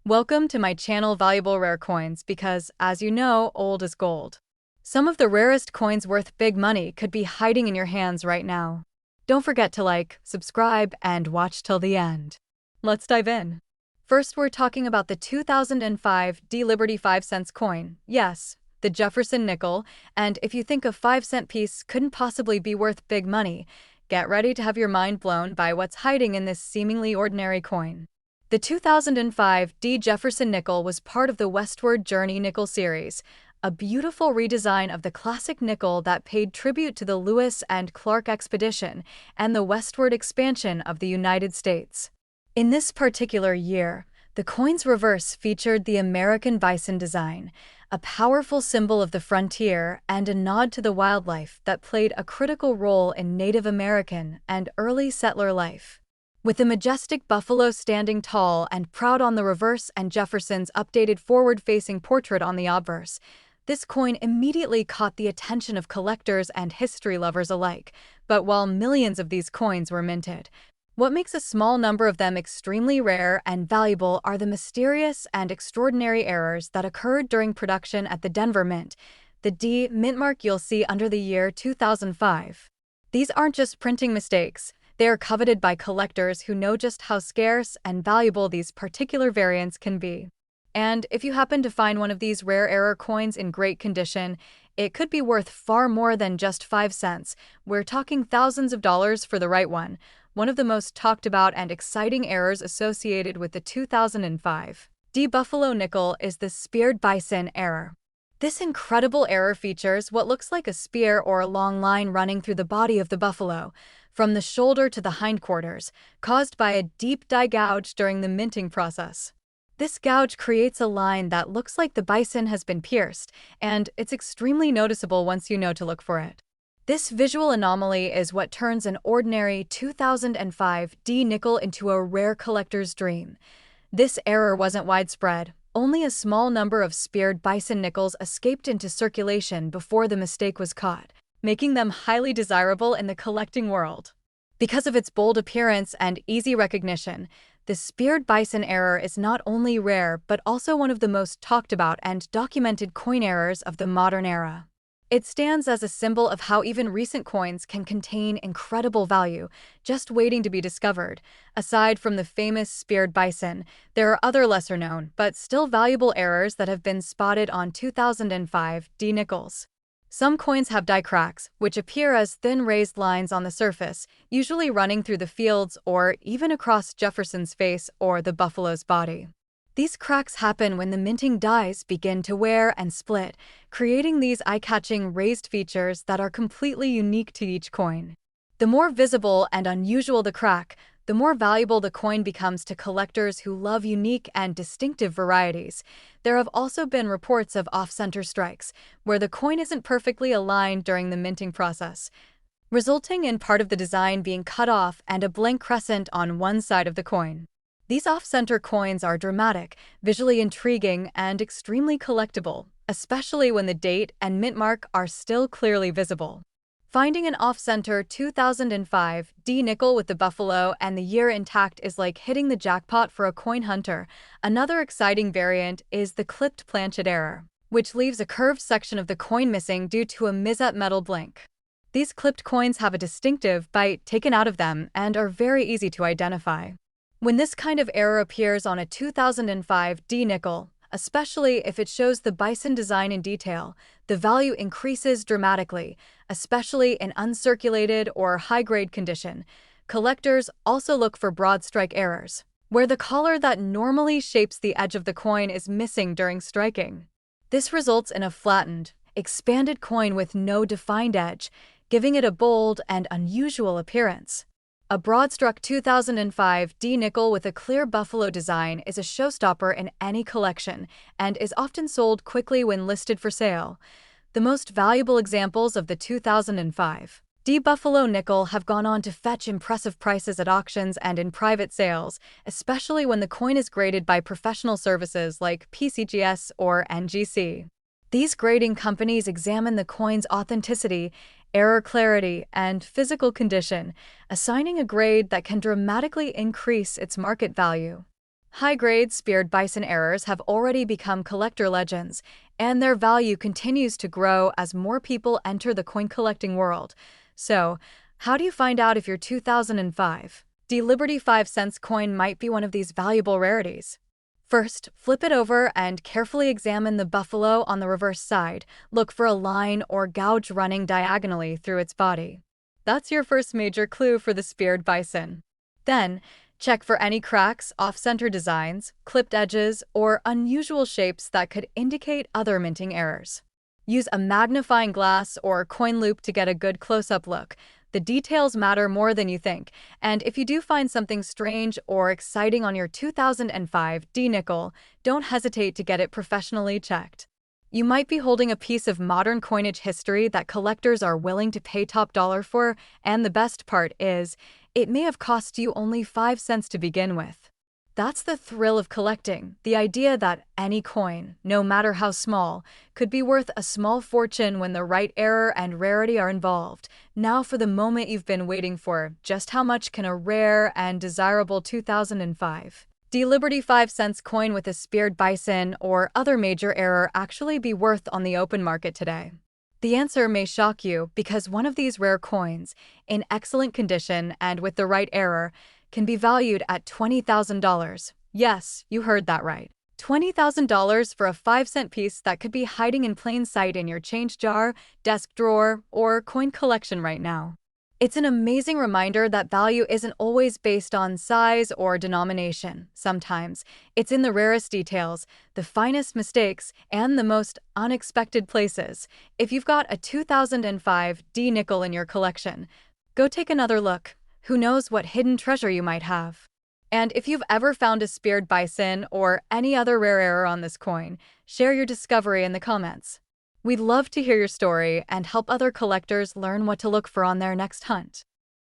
Welcome to my channel Valuable Rare Coins because, as you know, old is gold. Some of the rarest coins worth big money could be hiding in your hands right now. Don't forget to like, subscribe, and watch till the end. Let's dive in. First, we're talking about the 2005 D Liberty 5 cents coin. Yes, the Jefferson nickel, and if you think a 5-cent piece couldn't possibly be worth big money, get ready to have your mind blown by what's hiding in this seemingly ordinary coin. The 2005 D Jefferson nickel was part of the Westward Journey nickel series, a beautiful redesign of the classic nickel that paid tribute to the Lewis and Clark expedition and the westward expansion of the United States. In this particular year, the coin's reverse featured the American bison design, a powerful symbol of the frontier and a nod to the wildlife that played a critical role in Native American and early settler life. With the majestic buffalo standing tall and proud on the reverse and Jefferson's updated forward-facing portrait on the obverse, this coin immediately caught the attention of collectors and history lovers alike. But while millions of these coins were minted, what makes a small number of them extremely rare and valuable are the mysterious and extraordinary errors that occurred during production at the Denver Mint, the D mint mark you'll see under the year 2005. These aren't just printing mistakes. They are coveted by collectors who know just how scarce and valuable these particular variants can be. And if you happen to find one of these rare error coins in great condition, it could be worth far more than just 5 cents. We're talking thousands of dollars for the right one. One of the most talked about and exciting errors associated with the 2005 D Buffalo nickel is the speared bison error. This incredible error features what looks like a spear or a long line running through the body of the buffalo, from the shoulder to the hindquarters, caused by a deep dye gouge during the minting process. This gouge creates a line that looks like the bison has been pierced, and it's extremely noticeable once you know to look for it. This visual anomaly is what turns an ordinary 2005 D nickel into a rare collector's dream. This error wasn't widespread. Only a small number of speared bison nickels escaped into circulation before the mistake was caught, making them highly desirable in the collecting world. Because of its bold appearance and easy recognition, the speared bison error is not only rare but also one of the most talked about and documented coin errors of the modern era. It stands as a symbol of how even recent coins can contain incredible value, just waiting to be discovered. Aside from the famous speared bison, there are other lesser-known but still valuable errors that have been spotted on 2005 D nickels. Some coins have die cracks, which appear as thin raised lines on the surface, usually running through the fields or even across Jefferson's face or the buffalo's body. These cracks happen when the minting dies begin to wear and split, creating these eye-catching raised features that are completely unique to each coin. The more visible and unusual the crack, the more valuable the coin becomes to collectors who love unique and distinctive varieties. There have also been reports of off-center strikes, where the coin isn't perfectly aligned during the minting process, resulting in part of the design being cut off and a blank crescent on one side of the coin. These off-center coins are dramatic, visually intriguing, and extremely collectible, especially when the date and mint mark are still clearly visible. Finding an off-center 2005 D nickel with the buffalo and the year intact is like hitting the jackpot for a coin hunter. Another exciting variant is the clipped planchet error, which leaves a curved section of the coin missing due to a misset metal blank. These clipped coins have a distinctive bite taken out of them and are very easy to identify. When this kind of error appears on a 2005 D nickel, especially if it shows the bison design in detail, the value increases dramatically, especially in uncirculated or high-grade condition. Collectors also look for broad strike errors, where the collar that normally shapes the edge of the coin is missing during striking. This results in a flattened, expanded coin with no defined edge, giving it a bold and unusual appearance. A broad-struck 2005 D nickel with a clear buffalo design is a showstopper in any collection and is often sold quickly when listed for sale. The most valuable examples of the 2005 D buffalo nickel have gone on to fetch impressive prices at auctions and in private sales, especially when the coin is graded by professional services like PCGS or NGC. These grading companies examine the coin's authenticity, error clarity, and physical condition, assigning a grade that can dramatically increase its market value. High-grade speared bison errors have already become collector legends, and their value continues to grow as more people enter the coin collecting world. So, how do you find out if your 2005 D Liberty 5 cents coin might be one of these valuable rarities? First, flip it over and carefully examine the buffalo on the reverse side. Look for a line or gouge running diagonally through its body. That's your first major clue for the speared bison. Then, check for any cracks, off-center designs, clipped edges, or unusual shapes that could indicate other minting errors. Use a magnifying glass or coin loop to get a good close-up look. The details matter more than you think, and if you do find something strange or exciting on your 2005 D nickel, don't hesitate to get it professionally checked. You might be holding a piece of modern coinage history that collectors are willing to pay top dollar for, and the best part is, it may have cost you only 5 cents to begin with. That's the thrill of collecting, the idea that any coin, no matter how small, could be worth a small fortune when the right error and rarity are involved. Now for the moment you've been waiting for, just how much can a rare and desirable 2005 D Liberty 5 cents coin with a speared bison or other major error actually be worth on the open market today? The answer may shock you because one of these rare coins, in excellent condition and with the right error, can be valued at $20,000. Yes, you heard that right. $20,000 for a 5-cent piece that could be hiding in plain sight in your change jar, desk drawer, or coin collection right now. It's an amazing reminder that value isn't always based on size or denomination. Sometimes it's in the rarest details, the finest mistakes, and the most unexpected places. If you've got a 2005 D nickel in your collection, go take another look. Who knows what hidden treasure you might have? And if you've ever found a speared bison or any other rare error on this coin, share your discovery in the comments. We'd love to hear your story and help other collectors learn what to look for on their next hunt.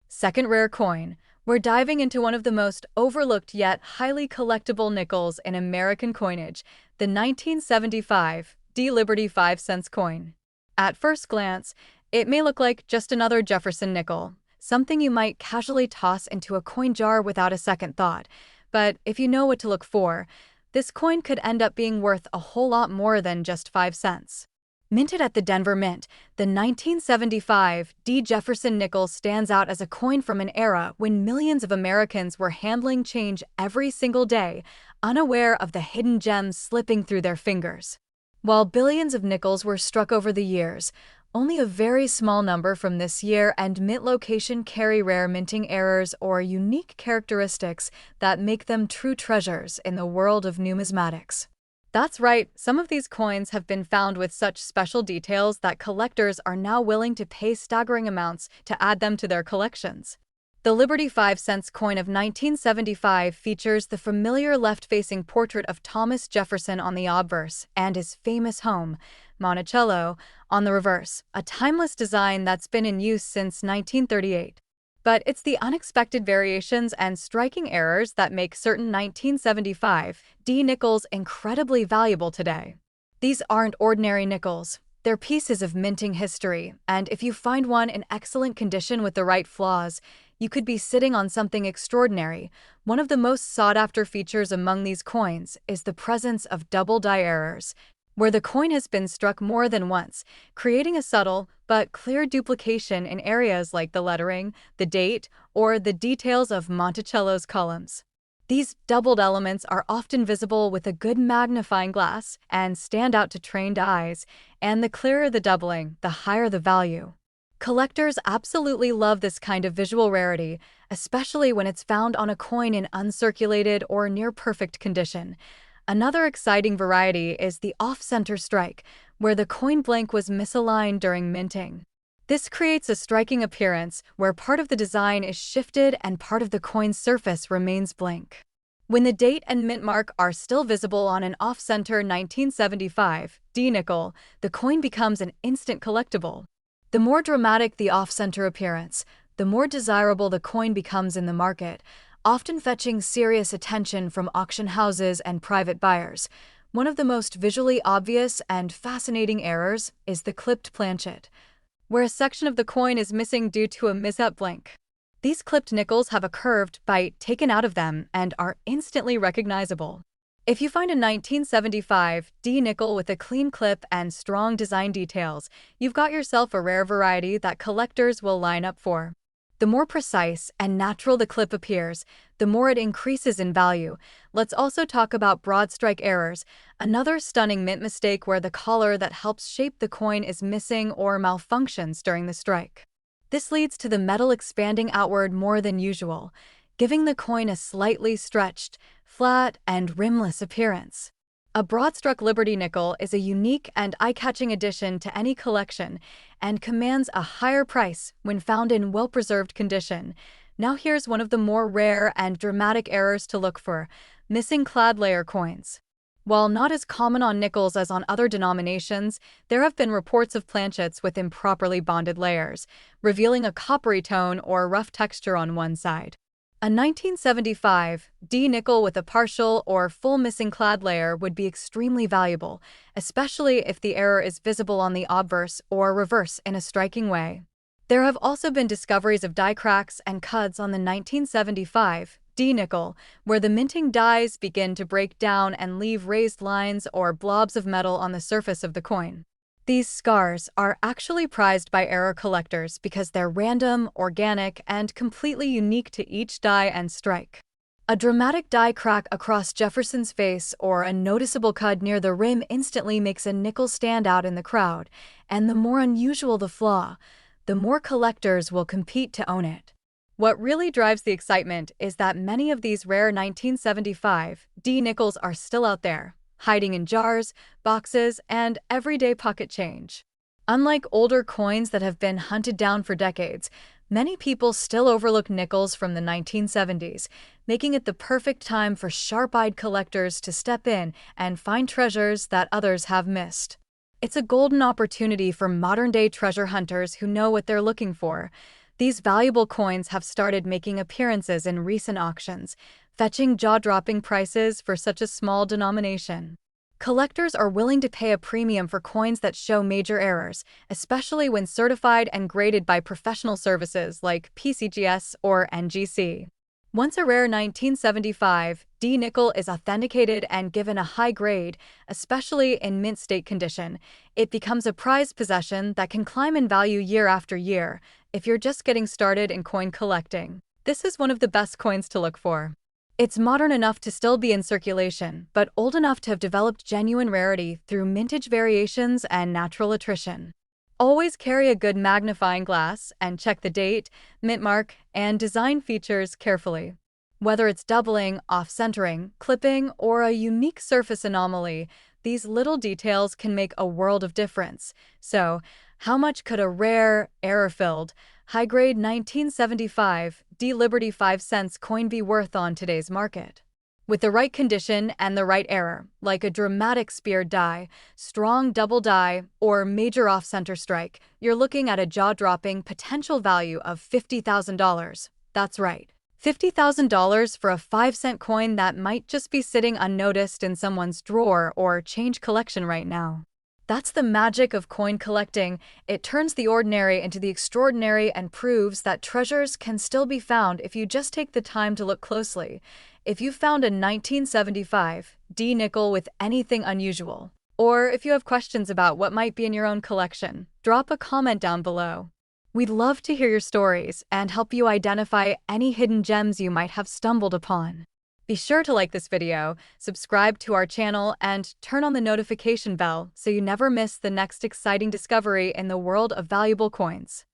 Second rare coin. We're diving into one of the most overlooked yet highly collectible nickels in American coinage, the 1975 D Liberty 5 cents coin. At first glance, it may look like just another Jefferson nickel, something you might casually toss into a coin jar without a second thought. But if you know what to look for, this coin could end up being worth a whole lot more than just 5 cents. Minted at the Denver Mint, the 1975 D Jefferson nickel stands out as a coin from an era when millions of Americans were handling change every single day, unaware of the hidden gems slipping through their fingers. While billions of nickels were struck over the years, only a very small number from this year and mint location carry rare minting errors or unique characteristics that make them true treasures in the world of numismatics. That's right, some of these coins have been found with such special details that collectors are now willing to pay staggering amounts to add them to their collections. The Liberty 5 cents coin of 1975 features the familiar left-facing portrait of Thomas Jefferson on the obverse and his famous home, Monticello, on the reverse, a timeless design that's been in use since 1938. But it's the unexpected variations and striking errors that make certain 1975 D nickels incredibly valuable today. These aren't ordinary nickels. They're pieces of minting history, and if you find one in excellent condition with the right flaws, you could be sitting on something extraordinary. One of the most sought-after features among these coins is the presence of double die errors, where the coin has been struck more than once, creating a subtle but clear duplication in areas like the lettering, the date, or the details of Monticello's columns. These doubled elements are often visible with a good magnifying glass and stand out to trained eyes, and the clearer the doubling, the higher the value. Collectors absolutely love this kind of visual rarity, especially when it's found on a coin in uncirculated or near-perfect condition. Another exciting variety is the off-center strike, where the coin blank was misaligned during minting. This creates a striking appearance where part of the design is shifted and part of the coin's surface remains blank. When the date and mint mark are still visible on an off-center 1975 D nickel, the coin becomes an instant collectible. The more dramatic the off-center appearance, the more desirable the coin becomes in the market, often fetching serious attention from auction houses and private buyers. One of the most visually obvious and fascinating errors is the clipped planchet, where a section of the coin is missing due to a mishap blank. These clipped nickels have a curved bite taken out of them and are instantly recognizable. If you find a 1975 D nickel with a clean clip and strong design details, you've got yourself a rare variety that collectors will line up for. The more precise and natural the clip appears, the more it increases in value. Let's also talk about broad strike errors, another stunning mint mistake where the collar that helps shape the coin is missing or malfunctions during the strike. This leads to the metal expanding outward more than usual, giving the coin a slightly stretched, flat, and rimless appearance. A broad-struck Liberty nickel is a unique and eye-catching addition to any collection and commands a higher price when found in well-preserved condition. Now here's one of the more rare and dramatic errors to look for: missing clad layer coins. While not as common on nickels as on other denominations, there have been reports of planchets with improperly bonded layers, revealing a coppery tone or rough texture on one side. A 1975 D nickel with a partial or full missing clad layer would be extremely valuable, especially if the error is visible on the obverse or reverse in a striking way. There have also been discoveries of die cracks and cuts on the 1975 D nickel, where the minting dies begin to break down and leave raised lines or blobs of metal on the surface of the coin. These scars are actually prized by error collectors because they're random, organic, and completely unique to each die and strike. A dramatic die crack across Jefferson's face or a noticeable cut near the rim instantly makes a nickel stand out in the crowd, and the more unusual the flaw, the more collectors will compete to own it. What really drives the excitement is that many of these rare 1975 D nickels are still out there, hiding in jars, boxes, and everyday pocket change. Unlike older coins that have been hunted down for decades, many people still overlook nickels from the 1970s, making it the perfect time for sharp-eyed collectors to step in and find treasures that others have missed. It's a golden opportunity for modern-day treasure hunters who know what they're looking for. These valuable coins have started making appearances in recent auctions, fetching jaw-dropping prices for such a small denomination. Collectors are willing to pay a premium for coins that show major errors, especially when certified and graded by professional services like PCGS or NGC. Once a rare 1975 D nickel is authenticated and given a high grade, especially in mint state condition, it becomes a prized possession that can climb in value year after year if you're just getting started in coin collecting. This is one of the best coins to look for. It's modern enough to still be in circulation, but old enough to have developed genuine rarity through mintage variations and natural attrition. Always carry a good magnifying glass and check the date, mint mark, and design features carefully. Whether it's doubling, off-centering, clipping, or a unique surface anomaly, these little details can make a world of difference. So, how much could a rare, error-filled, high-grade 1975 D Liberty 5 cents coin be worth on today's market? With the right condition and the right error, like a dramatic speared die, strong double die, or major off-center strike, you're looking at a jaw-dropping potential value of $50,000. That's right, $50,000 for a 5-cent coin that might just be sitting unnoticed in someone's drawer or change collection right now. That's the magic of coin collecting. It turns the ordinary into the extraordinary and proves that treasures can still be found if you just take the time to look closely. If you found a 1975 D nickel with anything unusual, or if you have questions about what might be in your own collection, drop a comment down below. We'd love to hear your stories and help you identify any hidden gems you might have stumbled upon. Be sure to like this video, subscribe to our channel, and turn on the notification bell so you never miss the next exciting discovery in the world of valuable coins.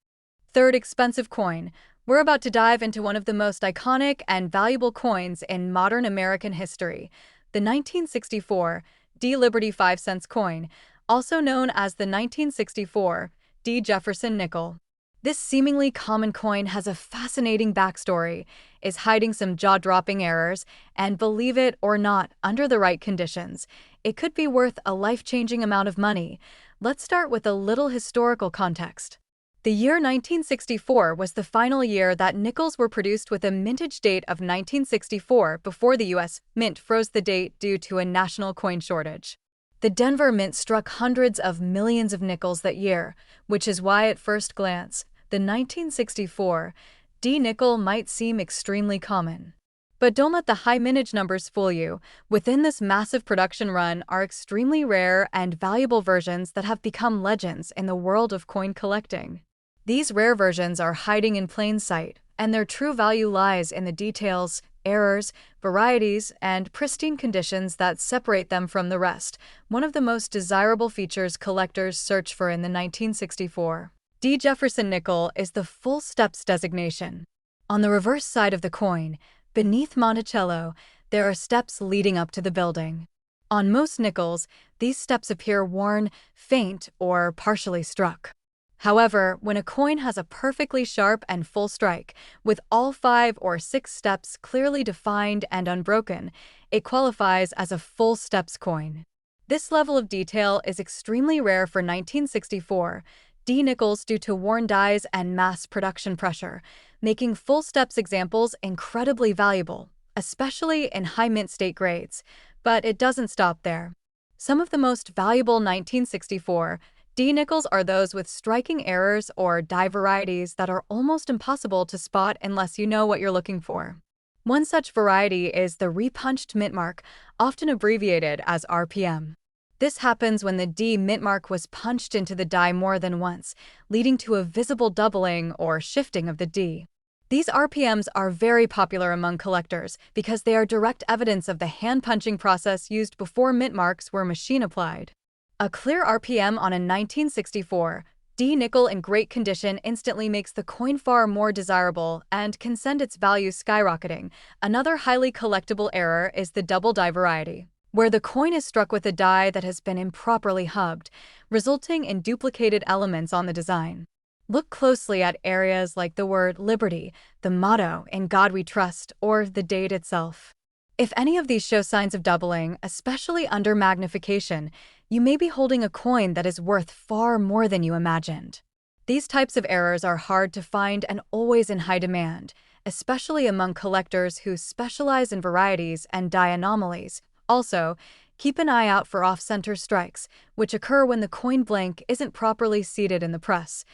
Third expensive coin. We're about to dive into one of the most iconic and valuable coins in modern American history, the 1964 D Liberty 5 cents coin, also known as the 1964 D Jefferson nickel. This seemingly common coin has a fascinating backstory, is hiding some jaw-dropping errors, and believe it or not, under the right conditions, it could be worth a life-changing amount of money. Let's start with a little historical context. The year 1964 was the final year that nickels were produced with a mintage date of 1964 before the U.S. Mint froze the date due to a national coin shortage. The Denver Mint struck hundreds of millions of nickels that year, which is why at first glance, the 1964 D nickel might seem extremely common. But don't let the high mintage numbers fool you. Within this massive production run are extremely rare and valuable versions that have become legends in the world of coin collecting. These rare versions are hiding in plain sight, and their true value lies in the details, errors, varieties, and pristine conditions that separate them from the rest, one of the most desirable features collectors search for in the 1964. D. Jefferson nickel is the full steps designation. On the reverse side of the coin, beneath Monticello, there are steps leading up to the building. On most nickels, these steps appear worn, faint, or partially struck. However, when a coin has a perfectly sharp and full strike, with all 5 or 6 steps clearly defined and unbroken, it qualifies as a full steps coin. This level of detail is extremely rare for 1964 D nickels due to worn dies and mass production pressure, making full steps examples incredibly valuable, especially in high mint state grades. But it doesn't stop there. Some of the most valuable 1964 D nickels are those with striking errors or die varieties that are almost impossible to spot unless you know what you're looking for. One such variety is the repunched mint mark, often abbreviated as RPM. This happens when the D mint mark was punched into the die more than once, leading to a visible doubling or shifting of the D. These RPMs are very popular among collectors because they are direct evidence of the hand-punching process used before mint marks were machine-applied. A clear RPM on a 1964 D nickel in great condition instantly makes the coin far more desirable and can send its value skyrocketing. Another highly collectible error is the double die variety, where the coin is struck with a die that has been improperly hubbed, resulting in duplicated elements on the design. Look closely at areas like the word liberty, the motto, "In God We Trust," or the date itself. If any of these show signs of doubling, especially under magnification, you may be holding a coin that is worth far more than you imagined. These types of errors are hard to find and always in high demand, especially among collectors who specialize in varieties and die anomalies. Also, keep an eye out for off-center strikes, which occur when the coin blank isn't properly seated in the press,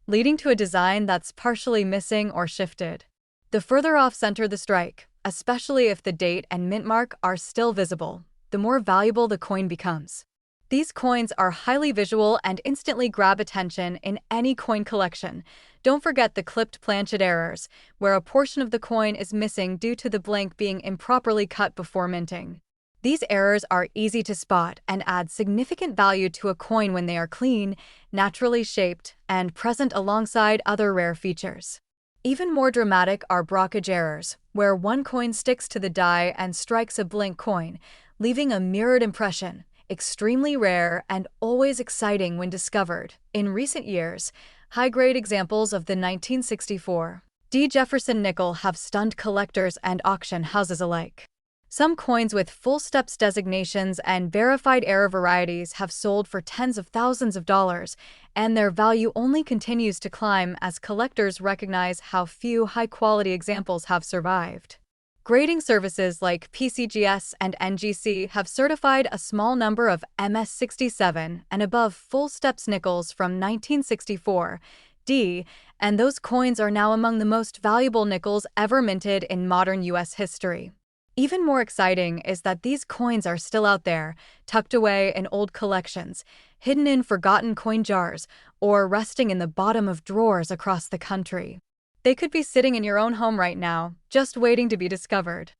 leading to a design that's partially missing or shifted. The further off-center the strike, especially if the date and mint mark are still visible, the more valuable the coin becomes. These coins are highly visual and instantly grab attention in any coin collection. Don't forget the clipped planchet errors, where a portion of the coin is missing due to the blank being improperly cut before minting. These errors are easy to spot and add significant value to a coin when they are clean, naturally shaped, and present alongside other rare features. Even more dramatic are blockage errors, where one coin sticks to the die and strikes a blank coin, leaving a mirrored impression, extremely rare and always exciting when discovered. In recent years, high-grade examples of the 1964 D. Jefferson nickel have stunned collectors and auction houses alike. Some coins with full steps designations and verified error varieties have sold for tens of thousands of dollars, and their value only continues to climb as collectors recognize how few high-quality examples have survived. Grading services like PCGS and NGC have certified a small number of MS67 and above full steps nickels from 1964 D, and those coins are now among the most valuable nickels ever minted in modern U.S. history. Even more exciting is that these coins are still out there, tucked away in old collections, hidden in forgotten coin jars, or resting in the bottom of drawers across the country. They could be sitting in your own home right now, just waiting to be discovered.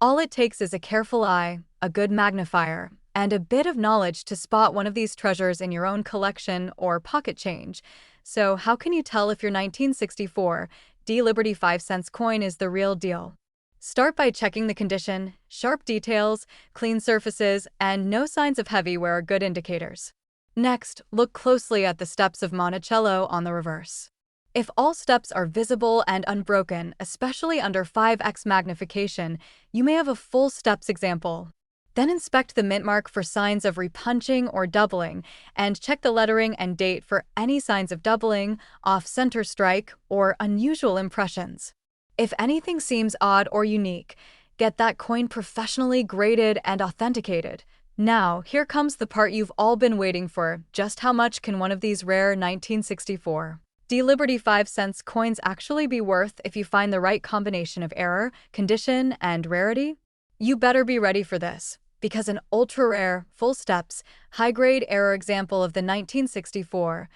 All it takes is a careful eye, a good magnifier, and a bit of knowledge to spot one of these treasures in your own collection or pocket change. So how can you tell if your 1964 D Liberty 5-cent coin is the real deal? Start by checking the condition. Sharp details, clean surfaces, and no signs of heavy wear are good indicators. Next, look closely at the steps of Monticello on the reverse. If all steps are visible and unbroken, especially under 5x magnification, you may have a full steps example. Then inspect the mint mark for signs of repunching or doubling, and check the lettering and date for any signs of doubling, off-center strike, or unusual impressions. If anything seems odd or unique, get that coin professionally graded and authenticated. Now, here comes the part you've all been waiting for. Just how much can one of these rare 1964 D Liberty 5 cents coins actually be worth if you find the right combination of error, condition, and rarity? You better be ready for this, because an ultra-rare, full steps, high-grade error example of the 1964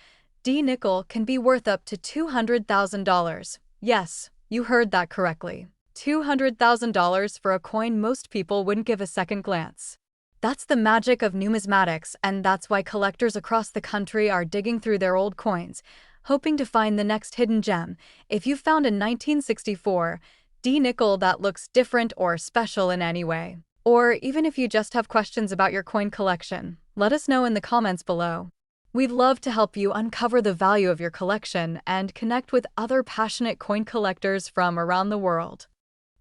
D nickel can be worth up to $200,000. Yes, you heard that correctly. $200,000 for a coin most people wouldn't give a second glance. That's the magic of numismatics, and that's why collectors across the country are digging through their old coins, hoping to find the next hidden gem. If you found a 1964 D nickel that looks different or special in any way, or even if you just have questions about your coin collection, let us know in the comments below. We'd love to help you uncover the value of your collection and connect with other passionate coin collectors from around the world.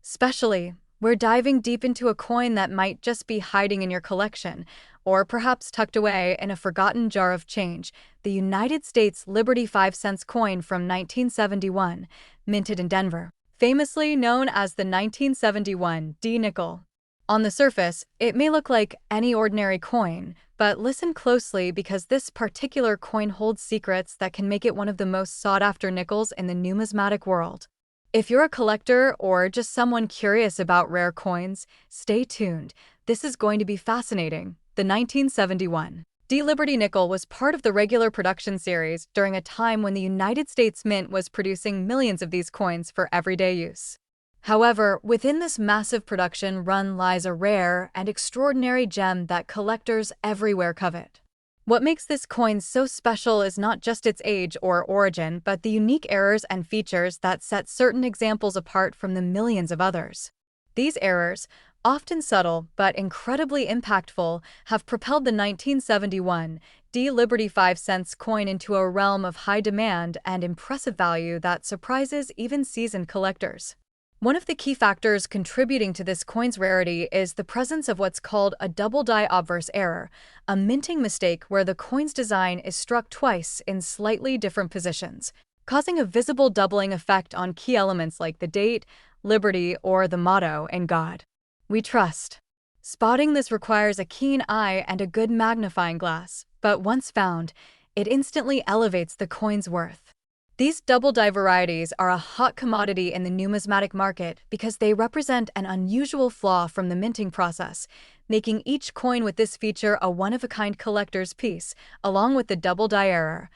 Especially, we're diving deep into a coin that might just be hiding in your collection, or perhaps tucked away in a forgotten jar of change, the United States Liberty 5 cents coin from 1971, minted in Denver, famously known as the 1971 D nickel. On the surface, it may look like any ordinary coin, but listen closely because this particular coin holds secrets that can make it one of the most sought-after nickels in the numismatic world. If you're a collector or just someone curious about rare coins, stay tuned. This is going to be fascinating. The 1971 D Liberty nickel was part of the regular production series during a time when the United States Mint was producing millions of these coins for everyday use. However, within this massive production run lies a rare and extraordinary gem that collectors everywhere covet. What makes this coin so special is not just its age or origin, but the unique errors and features that set certain examples apart from the millions of others. These errors, often subtle but incredibly impactful, have propelled the 1971 D Liberty 5 cents coin into a realm of high demand and impressive value that surprises even seasoned collectors. One of the key factors contributing to this coin's rarity is the presence of what's called a double-die obverse error, a minting mistake where the coin's design is struck twice in slightly different positions, causing a visible doubling effect on key elements like the date, liberty, or the motto, "In God We Trust." Spotting this requires a keen eye and a good magnifying glass, but once found, it instantly elevates the coin's worth. These double-die varieties are a hot commodity in the numismatic market because they represent an unusual flaw from the minting process, making each coin with this feature a one-of-a-kind collector's piece, along with the double-die error.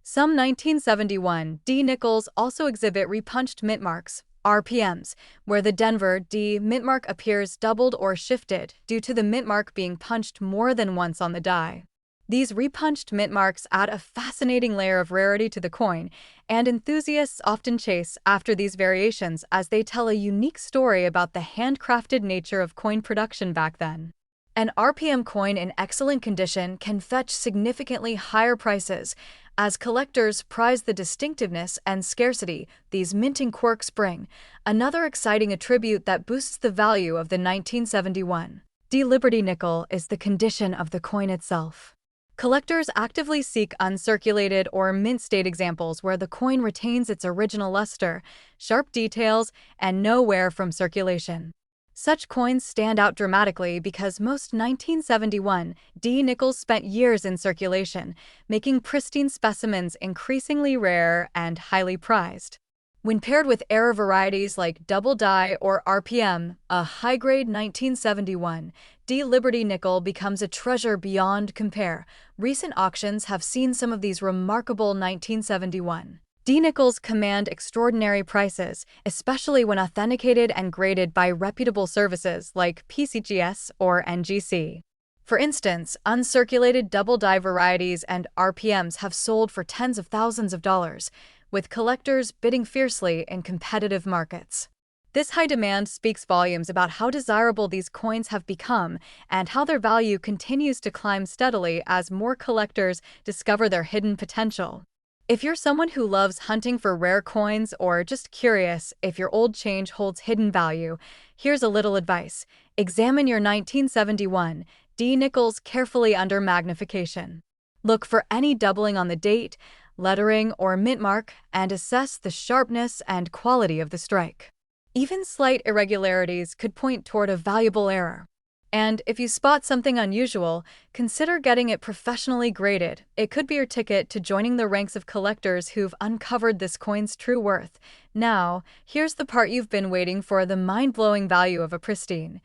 Some 1971 D nickels also exhibit repunched mint marks, RPMs, where the Denver D mint mark appears doubled or shifted due to the mint mark being punched more than once on the die. These repunched mint marks add a fascinating layer of rarity to the coin, and enthusiasts often chase after these variations as they tell a unique story about the handcrafted nature of coin production back then. An RPM coin in excellent condition can fetch significantly higher prices, as collectors prize the distinctiveness and scarcity these minting quirks bring, another exciting attribute that boosts the value of the 1971 D Liberty nickel is the condition of the coin itself. Collectors actively seek uncirculated or mint-state examples where the coin retains its original luster, sharp details, and no wear from circulation. Such coins stand out dramatically because most 1971 D nickels spent years in circulation, making pristine specimens increasingly rare and highly prized. When paired with error varieties like double die or RPM, a high-grade 1971 D Liberty nickel becomes a treasure beyond compare. Recent auctions have seen some of these remarkable 1971 D nickels command extraordinary prices, especially when authenticated and graded by reputable services like PCGS or NGC. For instance, uncirculated double-die varieties and RPMs have sold for tens of thousands of dollars, with collectors bidding fiercely in competitive markets. This high demand speaks volumes about how desirable these coins have become and how their value continues to climb steadily as more collectors discover their hidden potential. If you're someone who loves hunting for rare coins or just curious if your old change holds hidden value, here's a little advice. Examine your 1971 D nickels carefully under magnification. Look for any doubling on the date, lettering, or mint mark, and assess the sharpness and quality of the strike. Even slight irregularities could point toward a valuable error. And if you spot something unusual, consider getting it professionally graded. It could be your ticket to joining the ranks of collectors who've uncovered this coin's true worth. Now, here's the part you've been waiting for: the mind-blowing value of a pristine,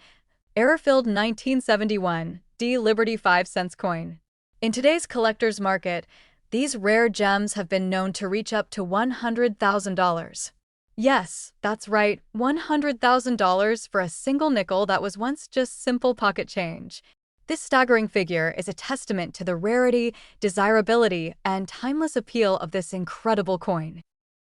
error-filled 1971 D Liberty 5-cents coin. In today's collector's market, these rare gems have been known to reach up to $100,000. Yes, that's right, $100,000 for a single nickel that was once just simple pocket change. This staggering figure is a testament to the rarity, desirability, and timeless appeal of this incredible coin.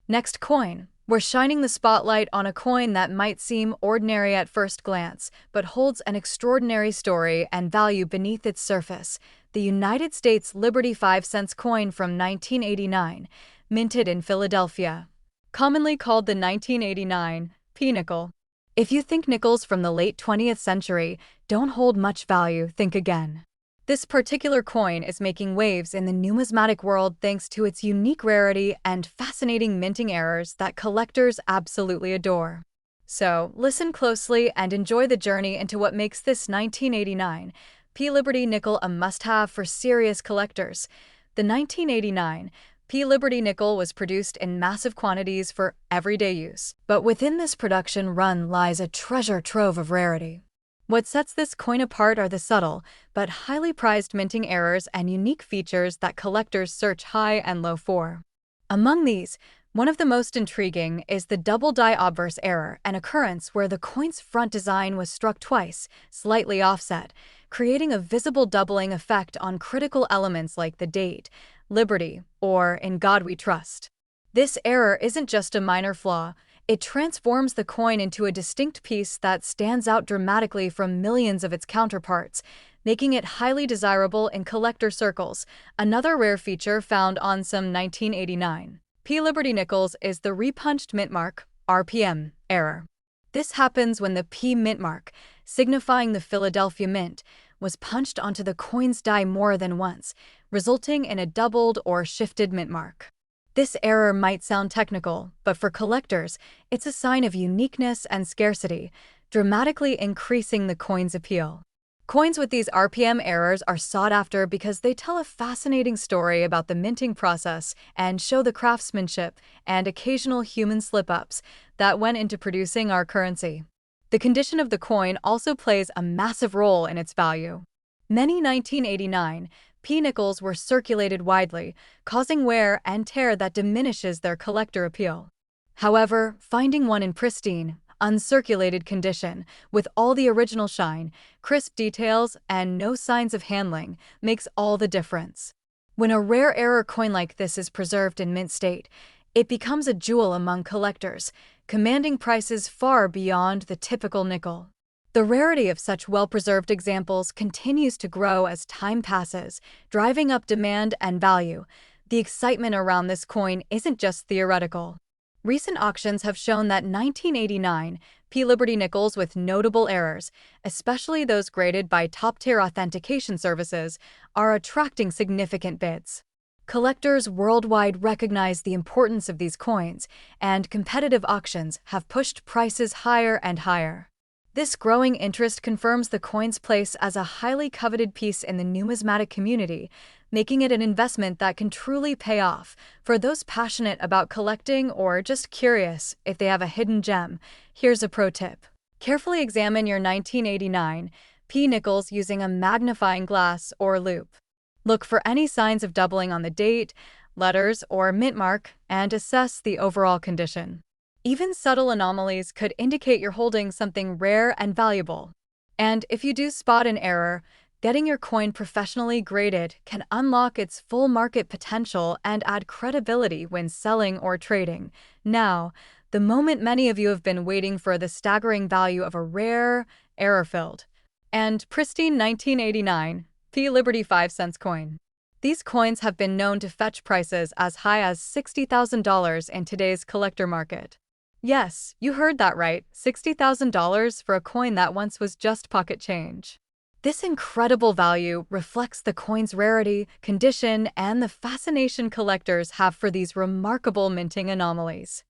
Next coin. We're shining the spotlight on a coin that might seem ordinary at first glance, but holds an extraordinary story and value beneath its surface: the United States Liberty 5-cents coin from 1989, minted in Philadelphia. Commonly called the 1989 P-nickel. If you think nickels from the late 20th century don't hold much value, think again. This particular coin is making waves in the numismatic world thanks to its unique rarity and fascinating minting errors that collectors absolutely adore. So, listen closely and enjoy the journey into what makes this 1989 P Liberty nickel a must-have for serious collectors. The 1989 P Liberty nickel was produced in massive quantities for everyday use, but within this production run lies a treasure trove of rarity. What sets this coin apart are the subtle, but highly prized minting errors and unique features that collectors search high and low for. Among these, one of the most intriguing is the double die obverse error, an occurrence where the coin's front design was struck twice, slightly offset, creating a visible doubling effect on critical elements like the date, liberty, or in God we trust. This error isn't just a minor flaw. It transforms the coin into a distinct piece that stands out dramatically from millions of its counterparts, making it highly desirable in collector circles. Another rare feature found on some 1989 P Liberty nickels is the repunched mint mark, RPM, error. This happens when the P mint mark, signifying the Philadelphia Mint, was punched onto the coin's die more than once, resulting in a doubled or shifted mint mark. This error might sound technical, but for collectors, it's a sign of uniqueness and scarcity, dramatically increasing the coin's appeal. Coins with these RPM errors are sought after because they tell a fascinating story about the minting process and show the craftsmanship and occasional human slip-ups that went into producing our currency. The condition of the coin also plays a massive role in its value. Many 1989 P-nickels were circulated widely, causing wear and tear that diminishes their collector appeal. However, finding one in pristine, uncirculated condition, with all the original shine, crisp details, and no signs of handling, makes all the difference. When a rare error coin like this is preserved in mint state, it becomes a jewel among collectors, commanding prices far beyond the typical nickel. The rarity of such well-preserved examples continues to grow as time passes, driving up demand and value. The excitement around this coin isn't just theoretical. Recent auctions have shown that 1989 P Liberty nickels with notable errors, especially those graded by top-tier authentication services, are attracting significant bids. Collectors worldwide recognize the importance of these coins, and competitive auctions have pushed prices higher and higher. This growing interest confirms the coin's place as a highly coveted piece in the numismatic community, making it an investment that can truly pay off. For those passionate about collecting or just curious if they have a hidden gem, here's a pro tip. Carefully examine your 1989 P nickels using a magnifying glass or loupe. Look for any signs of doubling on the date, letters, or mint mark, and assess the overall condition. Even subtle anomalies could indicate you're holding something rare and valuable. And if you do spot an error, getting your coin professionally graded can unlock its full market potential and add credibility when selling or trading. Now, the moment many of you have been waiting for: the staggering value of a rare, error-filled, and pristine 1989 P Liberty 5-cents coin. These coins have been known to fetch prices as high as $60,000 in today's collector market. Yes, you heard that right, $60,000 for a coin that once was just pocket change. This incredible value reflects the coin's rarity, condition, and the fascination collectors have for these remarkable minting anomalies.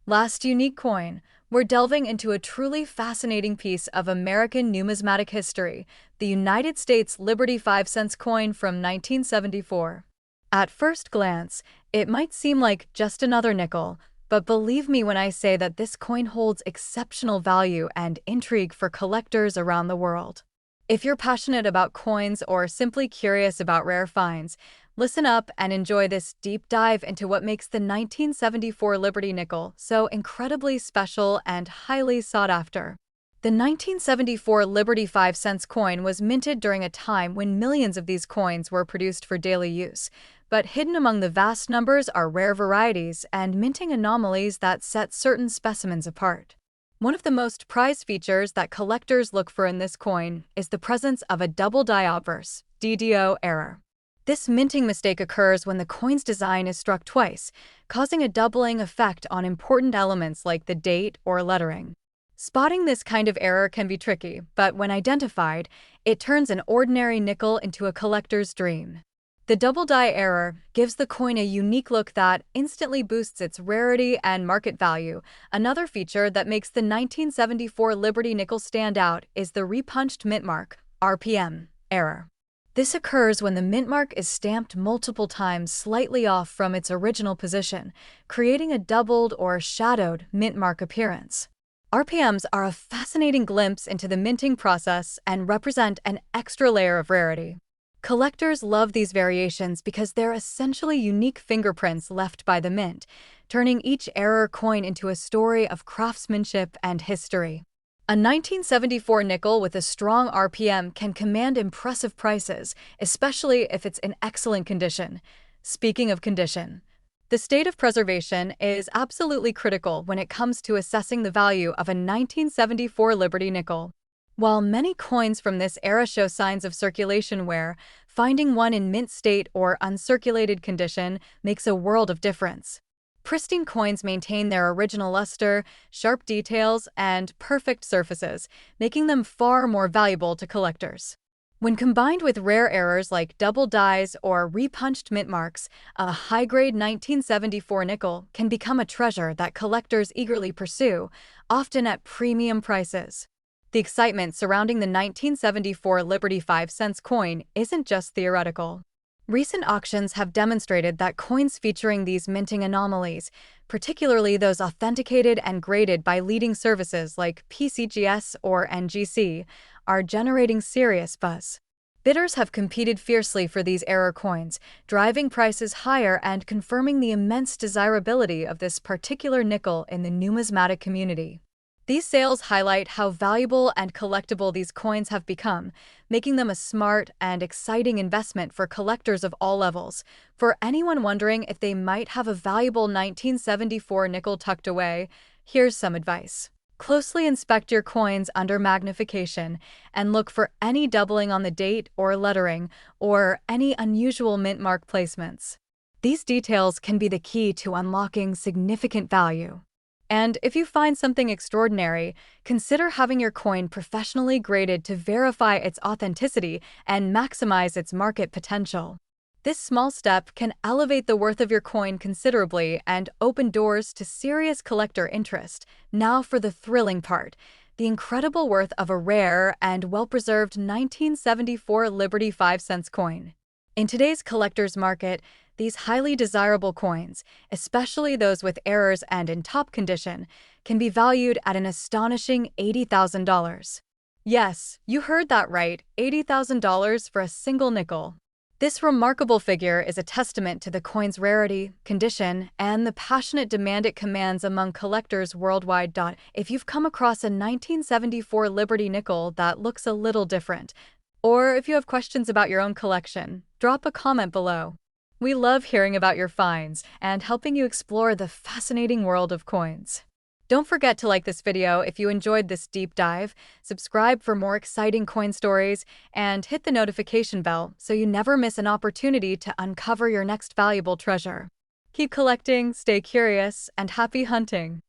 Last unique coin. We're delving into a truly fascinating piece of American numismatic history, the United States Liberty 5-cent coin from 1974. At first glance, it might seem like just another nickel, but believe me when I say that this coin holds exceptional value and intrigue for collectors around the world. If you're passionate about coins or simply curious about rare finds, listen up and enjoy this deep dive into what makes the 1974 Liberty nickel so incredibly special and highly sought after. The 1974 Liberty 5-cent coin was minted during a time when millions of these coins were produced for daily use, but hidden among the vast numbers are rare varieties and minting anomalies that set certain specimens apart. One of the most prized features that collectors look for in this coin is the presence of a double die obverse (DDO) error. This minting mistake occurs when the coin's design is struck twice, causing a doubling effect on important elements like the date or lettering. Spotting this kind of error can be tricky, but when identified, it turns an ordinary nickel into a collector's dream. The double die error gives the coin a unique look that instantly boosts its rarity and market value. Another feature that makes the 1974 Liberty nickel stand out is the repunched mint mark (RPM) error. This occurs when the mint mark is stamped multiple times slightly off from its original position, creating a doubled or shadowed mint mark appearance. RPMs are a fascinating glimpse into the minting process and represent an extra layer of rarity. Collectors love these variations because they're essentially unique fingerprints left by the mint, turning each error coin into a story of craftsmanship and history. A 1974 nickel with a strong RPM can command impressive prices, especially if it's in excellent condition. Speaking of condition, the state of preservation is absolutely critical when it comes to assessing the value of a 1974 Liberty nickel. While many coins from this era show signs of circulation wear, finding one in mint state or uncirculated condition makes a world of difference. Pristine coins maintain their original luster, sharp details, and perfect surfaces, making them far more valuable to collectors. When combined with rare errors like double dies or repunched mint marks, a high-grade 1974 nickel can become a treasure that collectors eagerly pursue, often at premium prices. The excitement surrounding the 1974 Liberty 5-cent coin isn't just theoretical. Recent auctions have demonstrated that coins featuring these minting anomalies, particularly those authenticated and graded by leading services like PCGS or NGC, are generating serious buzz. Bidders have competed fiercely for these error coins, driving prices higher and confirming the immense desirability of this particular nickel in the numismatic community. These sales highlight how valuable and collectible these coins have become, making them a smart and exciting investment for collectors of all levels. For anyone wondering if they might have a valuable 1974 nickel tucked away, here's some advice. Closely inspect your coins under magnification and look for any doubling on the date or lettering or any unusual mint mark placements. These details can be the key to unlocking significant value. And if you find something extraordinary, consider having your coin professionally graded to verify its authenticity and maximize its market potential. This small step can elevate the worth of your coin considerably and open doors to serious collector interest. Now for the thrilling part, the incredible worth of a rare and well-preserved 1974 Liberty 5-cent coin. In today's collector's market, these highly desirable coins, especially those with errors and in top condition, can be valued at an astonishing $80,000. Yes, you heard that right, $80,000 for a single nickel. This remarkable figure is a testament to the coin's rarity, condition, and the passionate demand it commands among collectors worldwide. If you've come across a 1974 Liberty nickel that looks a little different, or if you have questions about your own collection, drop a comment below. We love hearing about your finds and helping you explore the fascinating world of coins. Don't forget to like this video if you enjoyed this deep dive, subscribe for more exciting coin stories, and hit the notification bell so you never miss an opportunity to uncover your next valuable treasure. Keep collecting, stay curious, and happy hunting!